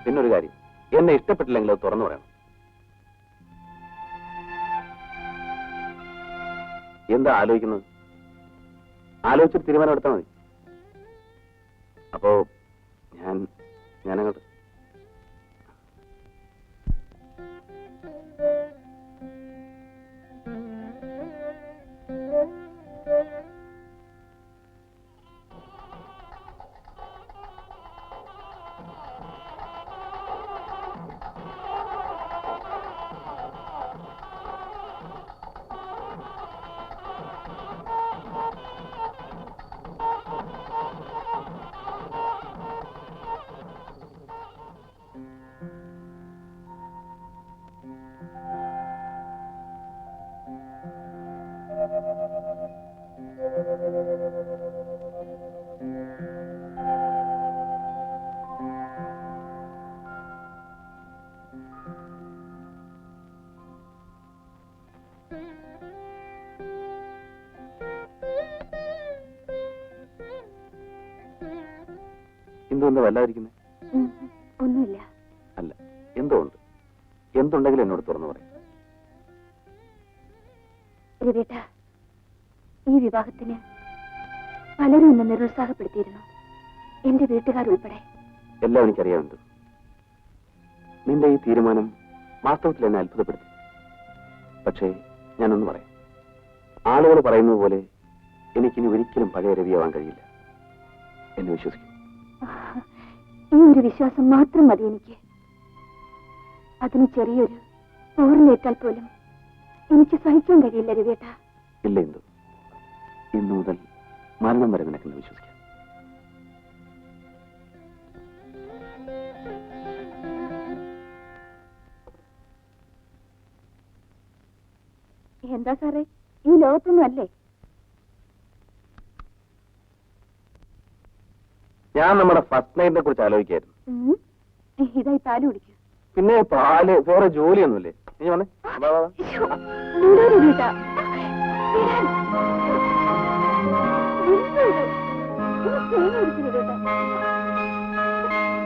പിന്നൊരു കാര്യം, എന്നെ ഇഷ്ടപ്പെട്ടില്ലെങ്കിൽ അത് തുറന്നു പറയണം. എന്താ ആലോചിക്കുന്നത്? ആലോചിച്ചിട്ട് തീരുമാനം എടുത്താൽ മതി. അപ്പോ ഞാനങ്ങോട്ട് എന്തുകൊണ്ട് വല്ലാതിരിക്കുന്നേ? ഒന്നുമില്ല. അല്ല, എന്തോ ഉണ്ട്. എന്തുണ്ടെങ്കിലും എന്നോട് തുറന്നു പറയും. രവിയേട്ട, ഈ വിവാഹത്തിന് പലരും എന്നെ നിരുത്സാഹപ്പെടുത്തിയിരുന്നു, എന്റെ വീട്ടുകാരുൾപ്പെടെ. എല്ലാം എനിക്കറിയാമുണ്ട്. നിന്റെ ഈ തീരുമാനം വാസ്തവത്തിൽ എന്നെ അത്ഭുതപ്പെടുത്തി. പക്ഷേ ഞാനൊന്ന് പറയാം. ആളുകൾ പറയുന്നത് പോലെ എനിക്കിനി ഒരിക്കലും പഴയ രവിയാവാൻ കഴിയില്ല. എന്നെ വിശ്വസിക്കും. ഈ ഒരു വിശ്വാസം മാത്രം മതി എനിക്ക്. അതിന് ചെറിയൊരു ഓർമ്മയേറ്റാൽ പോലും എനിക്ക് സഹിക്കാൻ കഴിയില്ല രവിയേട്ട. ഇല്ല എന്തു, ഇന്നു മുതൽ മരണം വരെ നിനക്കെന്ന് വിശ്വസിക്കാം. എന്താ സാറേ, ഈ ലോകത്തൊന്നും അല്ലേ? ഞാൻ നമ്മുടെ ഫസ്റ്റ് നൈറ്റിനെ കുറിച്ച് ആലോചിക്കായിരുന്നു. ഇതായി പാല് കുടിക്കൂ. പിന്നെ പാല് വേറെ ജോലിയൊന്നുമില്ലേ? നീ വന്നേ. രവിയേട്ട